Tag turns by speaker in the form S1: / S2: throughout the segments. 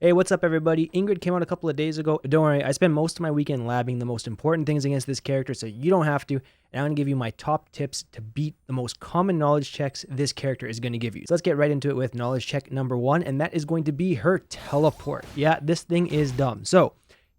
S1: Hey, what's up everybody? Ingrid came out a couple of days ago. Don't worry, I spent most of my weekend labbing the most important things against this character, so you don't have to. And I'm going to give you my top tips to beat the most common knowledge checks this character is going to give you. So let's get right into it with knowledge check number 1, and that is going to be her teleport. Yeah, this thing is dumb. So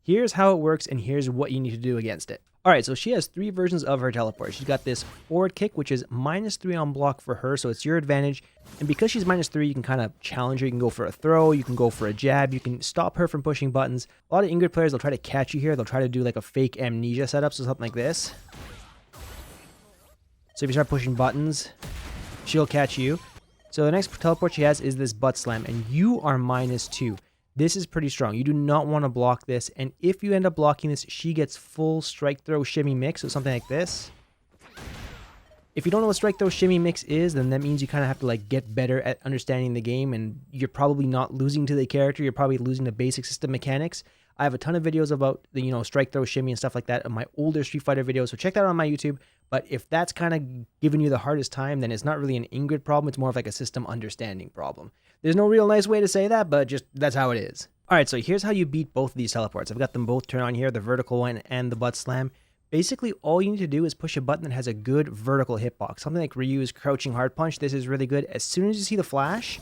S1: here's how it works, and here's what you need to do against it. Alright, so she has 3 versions of her teleport. She's got this forward kick, which is -3 on block for her, so it's your advantage. And because she's -3, you can kind of challenge her. You can go for a throw, you can go for a jab, you can stop her from pushing buttons. A lot of Ingrid players, they'll try to catch you here. They'll try to do like a fake amnesia setup, so something like this. So if you start pushing buttons, she'll catch you. So the next teleport she has is this butt slam, and you are -2. This is pretty strong. You do not want to block this, and if you end up blocking this, she gets full strike throw shimmy mix, so something like this. If you don't know what strike throw shimmy mix is, then that means you kind of have to like get better at understanding the game, and you're probably not losing to the character, you're probably losing the basic system mechanics. I have a ton of videos about the strike throw shimmy and stuff like that in my older Street Fighter videos, so check that out on my YouTube. But if that's kind of giving you the hardest time, then it's not really an Ingrid problem, it's more of like a system understanding problem. There's no real nice way to say that, but just that's how it is. Alright, so here's how you beat both of these teleports. I've got them both turned on here, the vertical one and the butt slam. Basically, all you need to do is push a button that has a good vertical hitbox. Something like Ryu's crouching hard punch. This is really good. As soon as you see the flash,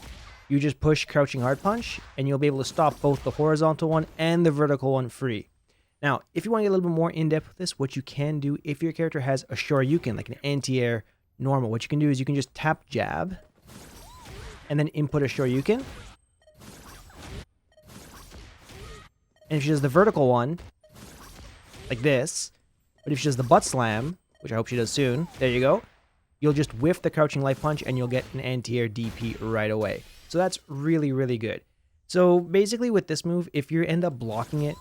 S1: you just push crouching hard punch, and you'll be able to stop both the horizontal one and the vertical one free. Now, if you want to get a little bit more in-depth with this, what you can do, if your character has a Shoryuken, like an anti-air normal, what you can do is you can just tap jab, and then input a Shoryuken. And if she does the vertical one, like this, but if she does the butt slam, which I hope she does soon, there you go, you'll just whiff the crouching life punch and you'll get an anti-air DP right away. So that's really, really good. So basically with this move, if you end up blocking it,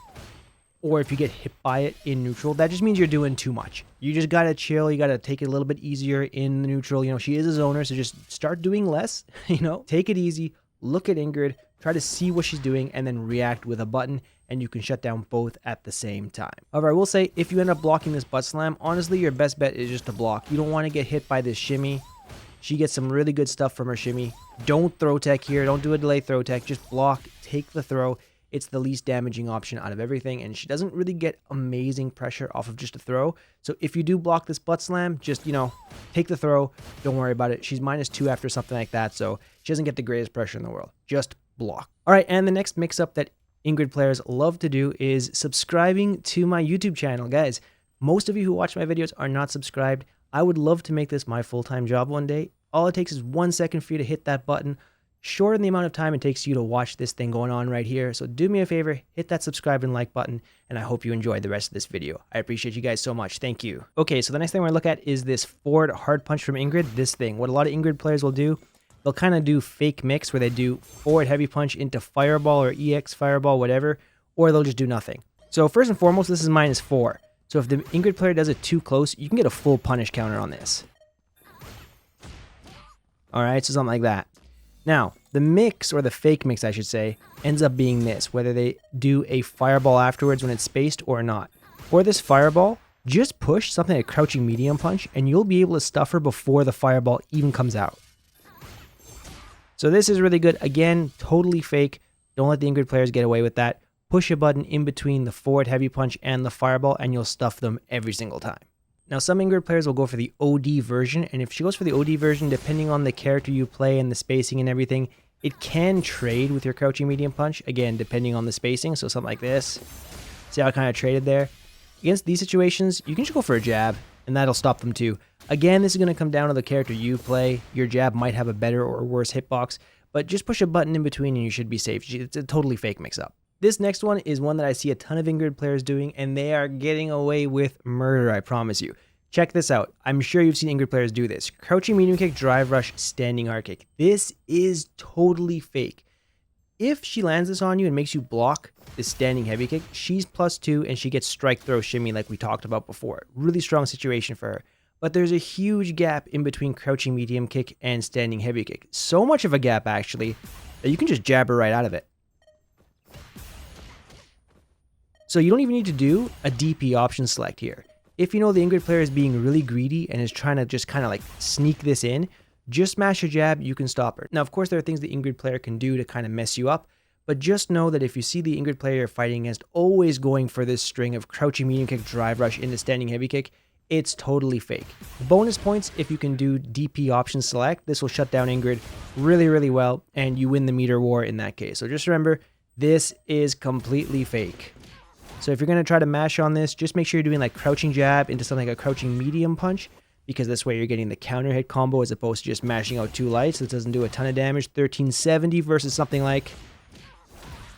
S1: or if you get hit by it in neutral, that just means you're doing too much. You just gotta chill, you gotta take it a little bit easier in the neutral. She is a zoner, so just start doing less, take it easy, look at Ingrid, try to see what she's doing, and then react with a button, and you can shut down both at the same time. However, I will say, if you end up blocking this butt slam, honestly, your best bet is just to block. You don't want to get hit by this shimmy. She gets some really good stuff from her shimmy. Don't throw tech here. Don't do a delay throw tech. Just block, take the throw. It's the least damaging option out of everything, and she doesn't really get amazing pressure off of just a throw. So if you do block this butt slam, just, take the throw. Don't worry about it. She's -2 after something like that, so she doesn't get the greatest pressure in the world. Just block. All right, and the next mix-up that Ingrid players love to do is subscribing to my YouTube channel. Guys, most of you who watch my videos are not subscribed. I would love to make this my full-time job one day. All it takes is 1 second for you to hit that button. Shorten the amount of time it takes you to watch this thing going on right here. So do me a favor, hit that subscribe and like button, and I hope you enjoyed the rest of this video. I appreciate you guys so much. Thank you. Okay, so the next thing we're going to look at is this forward hard punch from Ingrid. This thing, what a lot of Ingrid players will do, they'll kind of do fake mix where they do forward heavy punch into fireball or EX fireball, whatever, or they'll just do nothing. So first and foremost, this is -4. So if the Ingrid player does it too close, you can get a full punish counter on this. Alright, so something like that. Now, the mix, or the fake mix I should say, ends up being this, whether they do a fireball afterwards when it's spaced or not. For this fireball, just push something like crouching medium punch, and you'll be able to stuff her before the fireball even comes out. So this is really good. Again, totally fake. Don't let the Ingrid players get away with that. Push a button in between the forward heavy punch and the fireball, and you'll stuff them every single time. Now, some Ingrid players will go for the OD version, and if she goes for the OD version, depending on the character you play and the spacing and everything, it can trade with your crouching medium punch, again, depending on the spacing, so something like this. See how I kind of traded there? Against these situations, you can just go for a jab, and that'll stop them too. Again, this is going to come down to the character you play. Your jab might have a better or worse hitbox, but just push a button in between and you should be safe. It's a totally fake mix-up. This next one is one that I see a ton of Ingrid players doing, and they are getting away with murder, I promise you. Check this out. I'm sure you've seen Ingrid players do this. Crouching medium kick, drive rush, standing hard kick. This is totally fake. If she lands this on you and makes you block this standing heavy kick, she's +2 and she gets strike throw shimmy like we talked about before. Really strong situation for her. But there's a huge gap in between crouching medium kick and standing heavy kick. So much of a gap, actually, that you can just jab her right out of it. So you don't even need to do a DP option select here. If you know the Ingrid player is being really greedy and is trying to just kind of like sneak this in, just smash your jab, you can stop her. Now, of course, there are things the Ingrid player can do to kind of mess you up, But just know that if you see the Ingrid player you're fighting against always going for this string of crouching medium kick, drive rush into standing heavy kick, it's totally fake. Bonus points if you can do DP option select. This will shut down Ingrid really, really well, and you win the meter war in that case. So just remember, this is completely fake. So if you're going to try to mash on this, just make sure you're doing like crouching jab into something like a crouching medium punch, because this way you're getting the counter hit combo as opposed to just mashing out 2 lights. It doesn't do a ton of damage. 1370 versus something like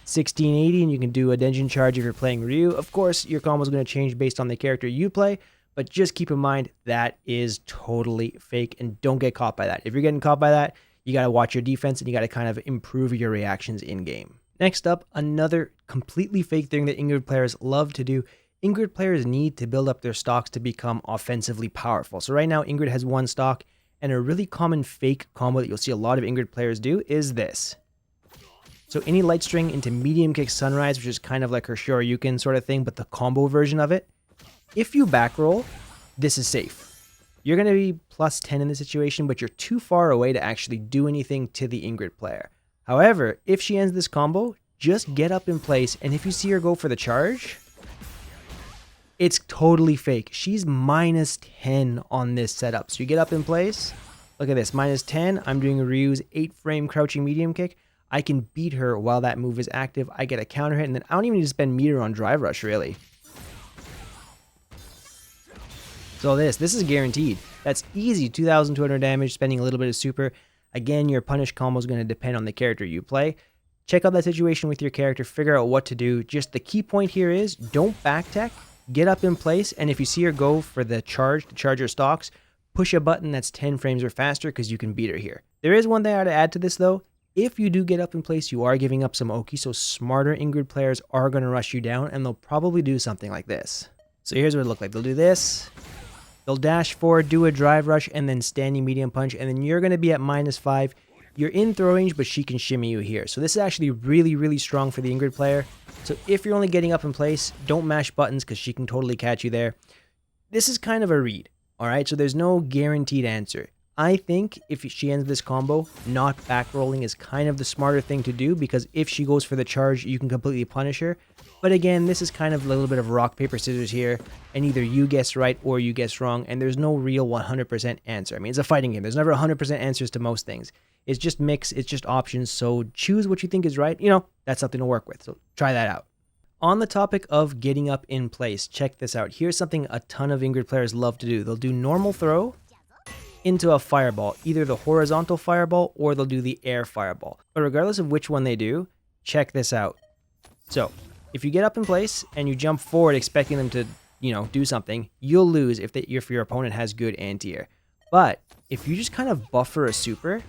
S1: 1680, and you can do a Denjin charge if you're playing Ryu. Of course, your combo is going to change based on the character you play, but just keep in mind that is totally fake, and don't get caught by that. If you're getting caught by that, you got to watch your defense and you got to kind of improve your reactions in game. Next up, another completely fake thing that Ingrid players love to do. Ingrid players need to build up their stocks to become offensively powerful. So right now, Ingrid has 1 stock, and a really common fake combo that you'll see a lot of Ingrid players do is this. So any light string into medium kick sunrise, which is kind of like her Shoryuken sort of thing, but the combo version of it. If you back roll, this is safe. You're going to be plus 10 in this situation, but you're too far away to actually do anything to the Ingrid player. However, if she ends this combo, just get up in place, and if you see her go for the charge, it's totally fake. She's minus 10 on this setup. So you get up in place, look at this, minus 10. I'm doing Ryu's 8-frame crouching medium kick. I can beat her while that move is active. I get a counter hit, and then I don't even need to spend meter on drive rush, really. So this is guaranteed. That's easy, 2,200 damage, spending a little bit of super. Again, your punish combo is going to depend on the character you play. Check out that situation with your character, figure out what to do. Just the key point here is don't back tech, get up in place, and if you see her go for the charge to charge her stocks, push a button that's 10 frames or faster because you can beat her here. There is one thing I would add to this though. If you do get up in place, you are giving up some Oki, so smarter Ingrid players are going to rush you down, and they'll probably do something like this. So here's what it looks like. They'll do this. They'll dash forward, do a drive rush, and then standing medium punch, and then you're going to be at minus 5. You're in throw range, but she can shimmy you here. So this is actually really, really strong for the Ingrid player. So if you're only getting up in place, don't mash buttons because she can totally catch you there. This is kind of a read, all right? So there's no guaranteed answer. I think if she ends this combo, not back rolling is kind of the smarter thing to do, because if she goes for the charge, you can completely punish her. But again, this is kind of a little bit of rock, paper, scissors here, and either you guess right or you guess wrong, and there's no real 100% answer. I mean, it's a fighting game. There's never 100% answers to most things. It's just mix, it's just options, so choose what you think is right. You know, that's something to work with, so try that out. On the topic of getting up in place, check this out. Here's something a ton of Ingrid players love to do. They'll do normal throw into a fireball, either the horizontal fireball or they'll do the air fireball. But regardless of which one they do, check this out. So if you get up in place and you jump forward expecting them to, do something, you'll lose if your opponent has good anti-air. But if you just kind of buffer a super,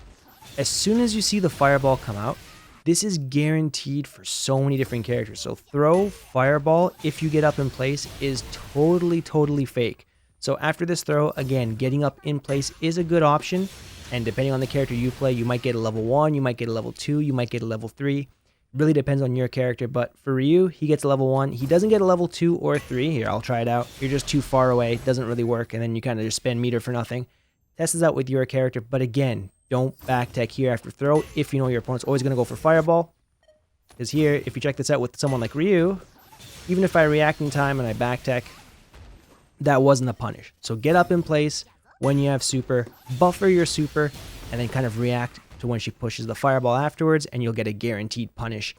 S1: as soon as you see the fireball come out, this is guaranteed for so many different characters. So throw, fireball, if you get up in place, is totally, totally fake. So after this throw, again, getting up in place is a good option. And depending on the character you play, you might get a level 1, you might get a level 2, you might get a level 3. Really depends on your character. But for Ryu, he gets a level 1. He doesn't get a level 2 or 3. Here, I'll try it out. You're just too far away. Doesn't really work. And then you kind of just spend meter for nothing. Test this out with your character. But again, don't back tech here after throw if you know your opponent's always going to go for fireball. Because here, if you check this out with someone like Ryu, even if I react in time and I back tech, that wasn't a punish. So get up in place when you have super, buffer your super, and then kind of react to when she pushes the fireball afterwards, and you'll get a guaranteed punish.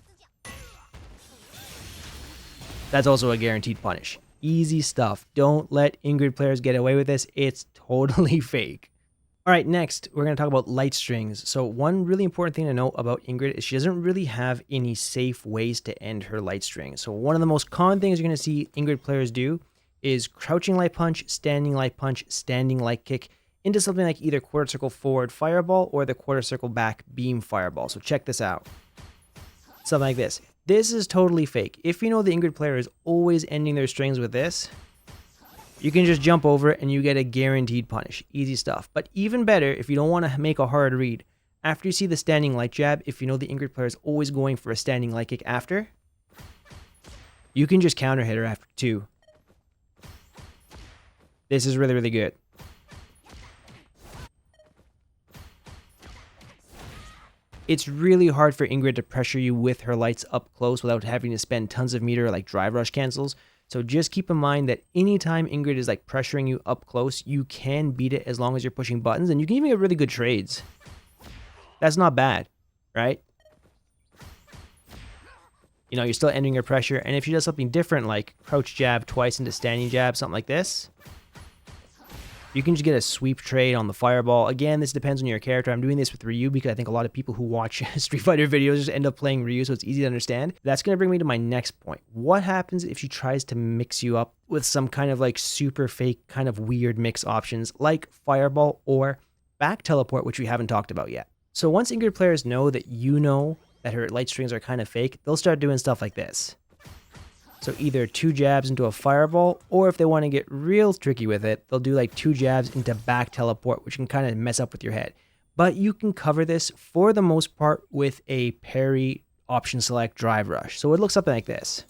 S1: That's also a guaranteed punish. Easy stuff. Don't let Ingrid players get away with this. It's totally fake. All right, next, we're going to talk about light strings. So one really important thing to note about Ingrid is she doesn't really have any safe ways to end her light string. So one of the most common things you're going to see Ingrid players do is crouching light punch, standing light kick into something like either quarter circle forward fireball or the quarter circle back beam fireball. So check this out. Something like this. This is totally fake. If you know the Ingrid player is always ending their strings with this, you can just jump over it and you get a guaranteed punish. Easy stuff. But even better, if you don't want to make a hard read, after you see the standing light jab, if you know the Ingrid player is always going for a standing light kick after, you can just counter hit her after 2. This is really, really good. It's really hard for Ingrid to pressure you with her lights up close without having to spend tons of meter like drive rush cancels. So just keep in mind that anytime Ingrid is like pressuring you up close, you can beat it as long as you're pushing buttons, and you can even get really good trades. That's not bad, right? You know, you're still ending your pressure, and if she does something different like crouch jab twice into standing jab, something like this, you can just get a sweep trade on the fireball. Again, this depends on your character. I'm doing this with Ryu because I think a lot of people who watch Street Fighter videos just end up playing Ryu, so it's easy to understand. That's going to bring me to my next point. What happens if she tries to mix you up with some kind of like super fake, kind of weird mix options like fireball or back teleport, which we haven't talked about yet? So once Ingrid players know that you know that her light strings are kind of fake, they'll start doing stuff like this. So either 2 jabs into a fireball, or if they want to get real tricky with it, they'll do like 2 jabs into back teleport, which can kind of mess up with your head. But you can cover this for the most part with a parry option select drive rush. So it looks something like this.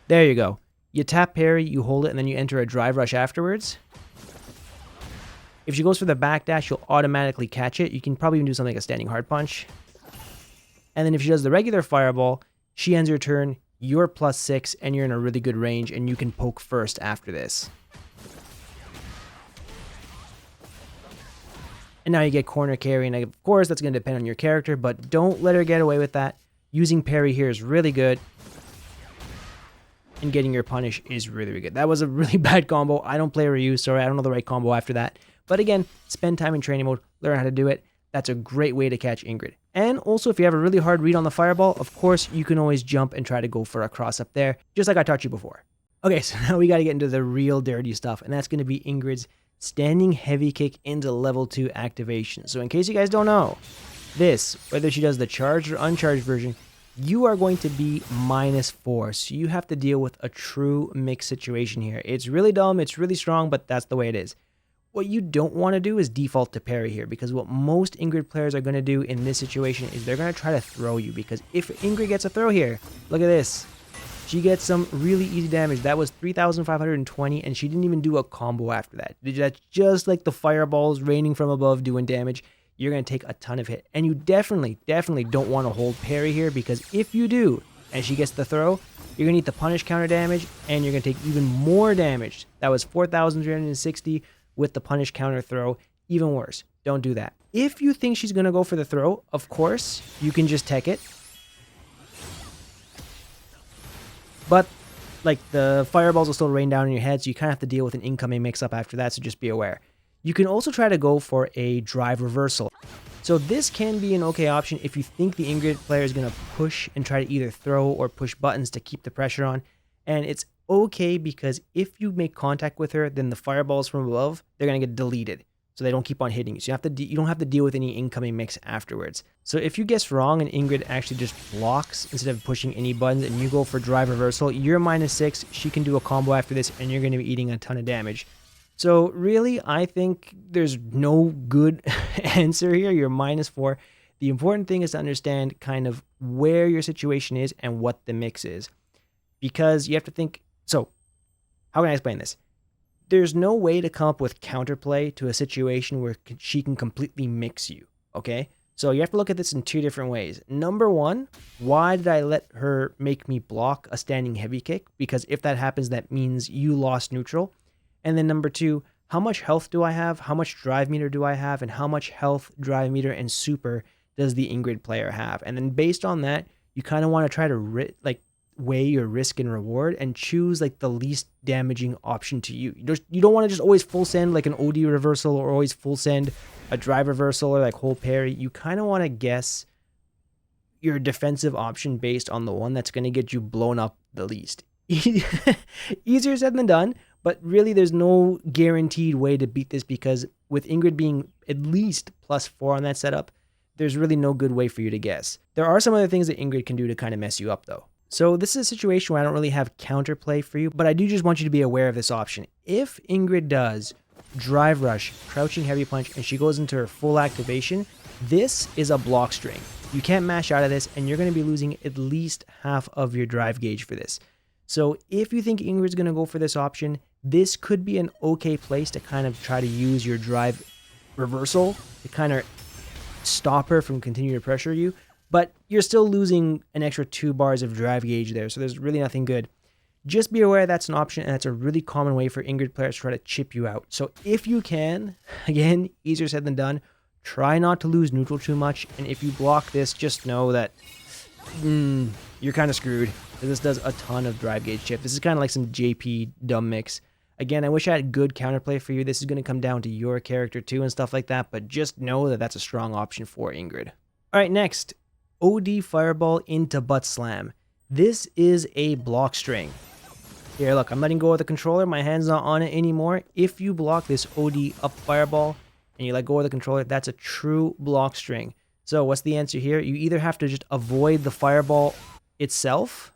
S1: There you go. You tap parry, you hold it, and then you enter a drive rush afterwards. If she goes for the backdash, you'll automatically catch it. You can probably even do something like a standing hard punch. And then if she does the regular fireball, she ends her turn, you're +6, and you're in a really good range, and you can poke first after this. And now you get corner carry, and of course that's going to depend on your character, but don't let her get away with that. Using parry here is really good, and getting your punish is really, really good. That was a really bad combo. I don't play Ryu, sorry, I don't know the right combo after that. But again, spend time in training mode, learn how to do it. That's a great way to catch Ingrid. And also, if you have a really hard read on the fireball, of course, you can always jump and try to go for a cross up there, just like I taught you before. Okay, so now we got to get into the real dirty stuff, and that's going to be Ingrid's standing heavy kick into level 2 activation. So in case you guys don't know, this, whether she does the charged or uncharged version, you are going to be -4. So you have to deal with a true mix situation here. It's really dumb, it's really strong, but that's the way it is. What you don't want to do is default to parry here, because what most Ingrid players are going to do in this situation is they're going to try to throw you, because if Ingrid gets a throw here, look at this. She gets some really easy damage. That was 3,520, and she didn't even do a combo after that. That's just like the fireballs raining from above doing damage. You're going to take a ton of hit. And you definitely don't want to hold parry here, because if you do, and she gets the throw, you're going to need the punish counter damage, and you're going to take even more damage. That was 4,360 with the punish counter throw. Even worse, don't do that. If you think she's going to go for the throw, of course, you can just tech it. But, like, the fireballs will still rain down on your head, so you kind of have to deal with an incoming mix-up after that, so just be aware. You can also try to go for a drive reversal. So this can be an okay option if you think the Ingrid player is going to push and try to either throw or push buttons to keep the pressure on. And it's okay because if you make contact with her, then the fireballs from above, they're going to get deleted, so they don't keep on hitting you. So you don't have to deal with any incoming mix afterwards. So if you guess wrong and Ingrid actually just blocks instead of pushing any buttons and you go for drive reversal, you're -6. She can do a combo after this and you're going to be eating a ton of damage. So really, I think there's no good answer here. You're -4. The important thing is to understand kind of where your situation is and what the mix is. Because you have to think, so how can I explain this? There's no way to come up with counterplay to a situation where she can completely mix you, okay? So you have to look at this in 2 different ways. Number 1, why did I let her make me block a standing heavy kick? Because if that happens, that means you lost neutral. And then number 2, how much health do I have? How much drive meter do I have? And how much health, drive meter, and super does the Ingrid player have? And then based on that, you kind of want to try to weigh your risk and reward and choose like the least damaging option to you. You don't want to just always full send like an OD reversal or always full send a drive reversal or like hold parry. You kind of want to guess your defensive option based on the one that's going to get you blown up the least. Easier said than done, but really there's no guaranteed way to beat this, because with Ingrid being at least +4 on that setup, there's really no good way for you to guess. There are some other things that Ingrid can do to kind of mess you up though. So this is a situation where I don't really have counterplay for you, but I do just want you to be aware of this option. If Ingrid does drive rush, crouching heavy punch, and she goes into her full activation, this is a block string. You can't mash out of this, and you're going to be losing at least half of your drive gauge for this. So if you think Ingrid's going to go for this option, this could be an okay place to kind of try to use your drive reversal to kind of stop her from continuing to pressure you, but you're still losing an extra 2 bars of drive gauge there, so there's really nothing good. Just be aware that's an option, and that's a really common way for Ingrid players to try to chip you out. So if you can, again, easier said than done, try not to lose neutral too much, and if you block this, just know that you're kind of screwed. This does a ton of drive gauge chip. This is kind of like some JP dumb mix. Again, I wish I had good counterplay for you. This is going to come down to your character too and stuff like that, but just know that that's a strong option for Ingrid. All right, next, OD Fireball into buttslam. This is a block string. Here, look, I'm letting go of the controller. My hand's not on it anymore. If you block this OD up fireball and you let go of the controller, that's a true block string. So what's the answer here? You either have to just avoid the fireball itself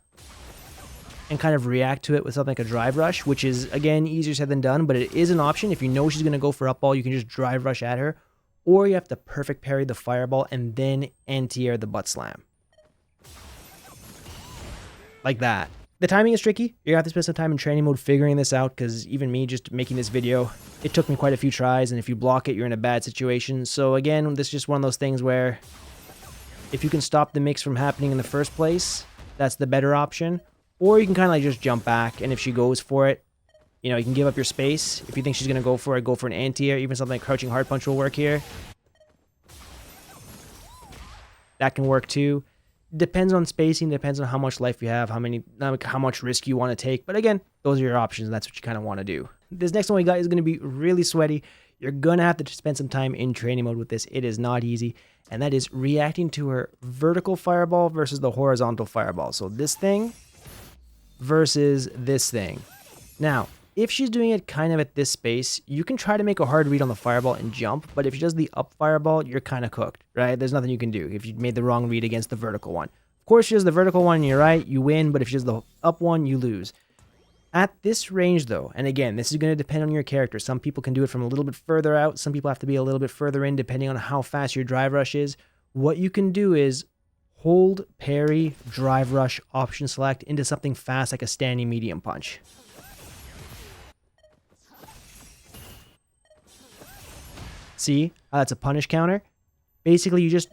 S1: and kind of react to it with something like a drive rush, which is, again, easier said than done, but it is an option. If you know she's going to go for up ball, you can just drive rush at her, or you have to perfect parry the fireball and then anti-air the buttslam. Like that. The timing is tricky. You're going to have to spend some time in training mode figuring this out, because even me just making this video, it took me quite a few tries, and if you block it, you're in a bad situation. So again, this is just one of those things where if you can stop the mix from happening in the first place, that's the better option. Or you can kind of like just jump back, and if she goes for it, you know, you can give up your space. If you think she's going to go for it, go for an anti-air. Even something like crouching hard punch will work here. That can work too. Depends on spacing, depends on how much life you have, how much risk you want to take. But again, those are your options, and that's what you kind of want to do. This next one we got is going to be really sweaty. You're going to have to spend some time in training mode with this. It is not easy. And that is reacting to her vertical fireball versus the horizontal fireball. So this thing versus this thing. Now, if she's doing it kind of at this space, you can try to make a hard read on the fireball and jump, but if she does the up fireball, you're kind of cooked, right? There's nothing you can do if you made the wrong read against the vertical one. Of course, she does the vertical one and you're right, you win, but if she does the up one, you lose. At this range though, and again, this is going to depend on your character. Some people can do it from a little bit further out, some people have to be a little bit further in depending on how fast your drive rush is. What you can do is hold, parry, drive rush, option select into something fast like a standing medium punch. See how that's a punish counter? Basically, you just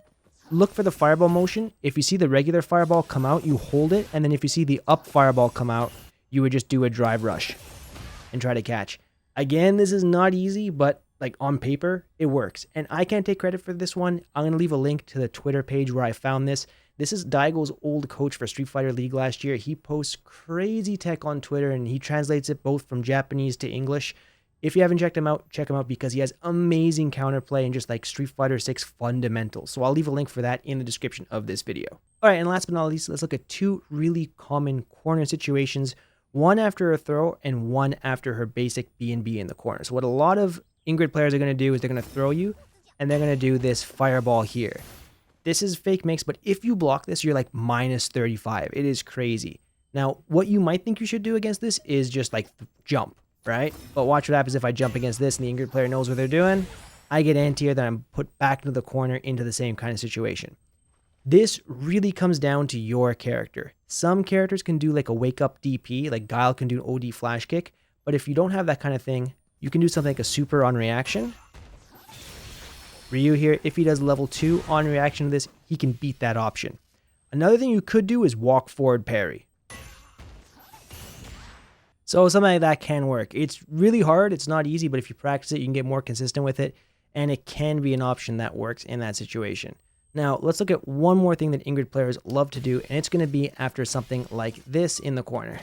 S1: look for the fireball motion. If you see the regular fireball come out, you hold it. And then if you see the up fireball come out, you would just do a drive rush and try to catch. Again, this is not easy, but like on paper, it works. And I can't take credit for this one. I'm going to leave a link to the Twitter page where I found this. This is Daigo's old coach for Street Fighter League last year. He posts crazy tech on Twitter and he translates it both from Japanese to English. If you haven't checked him out, check him out because he has amazing counterplay and just like Street Fighter 6 fundamentals. So I'll leave a link for that in the description of this video. All right, and last but not least, let's look at two really common corner situations. One after a throw and one after her basic B&B in the corner. So what a lot of Ingrid players are going to do is they're going to throw you and they're going to do this fireball here. This is fake mix, but if you block this, you're like minus 35. It is crazy. Now, what you might think you should do against this is just like jump. Right? But watch what happens if I jump against this and the Ingrid player knows what they're doing. I get anti-air, then I'm put back into the corner into the same kind of situation. This really comes down to your character. Some characters can do like a wake up DP, like Guile can do an OD flash kick, but if you don't have that kind of thing, you can do something like a super on reaction. Ryu here, if he does level 2 on reaction to this, he can beat that option. Another thing you could do is walk forward parry. So something like that can work. It's really hard. It's not easy, but if you practice it, you can get more consistent with it. And it can be an option that works in that situation. Now, let's look at one more thing that Ingrid players love to do. And it's going to be after something like this in the corner.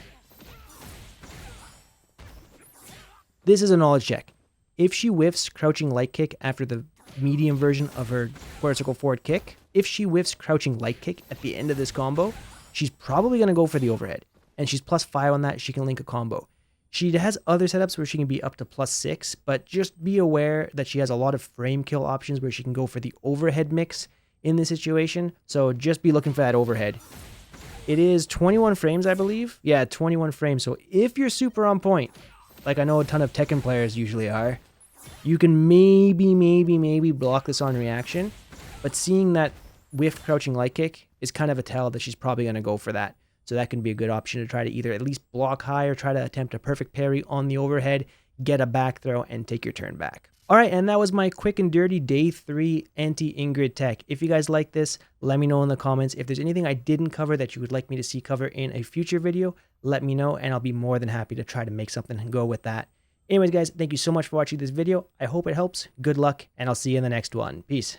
S1: This is a knowledge check. If she whiffs crouching light kick after the medium version of her quarter circle forward kick, if she whiffs crouching light kick at the end of this combo, she's probably going to go for the overhead. And she's +5 on that, she can link a combo. She has other setups where she can be up to +6, but just be aware that she has a lot of frame kill options where she can go for the overhead mix in this situation. So just be looking for that overhead. It is 21 frames, I believe. Yeah, 21 frames. So if you're super on point, like I know a ton of Tekken players usually are, you can maybe block this on reaction. But seeing that whiff crouching light kick is kind of a tell that she's probably going to go for that. So that can be a good option to try to either at least block high or try to attempt a perfect parry on the overhead, get a back throw, and take your turn back. All right, and that was my quick and dirty day 3 anti-Ingrid tech. If you guys like this, let me know in the comments. If there's anything I didn't cover that you would like me to see cover in a future video, let me know, and I'll be more than happy to try to make something and go with that. Anyways, guys, thank you so much for watching this video. I hope it helps. Good luck, and I'll see you in the next one. Peace.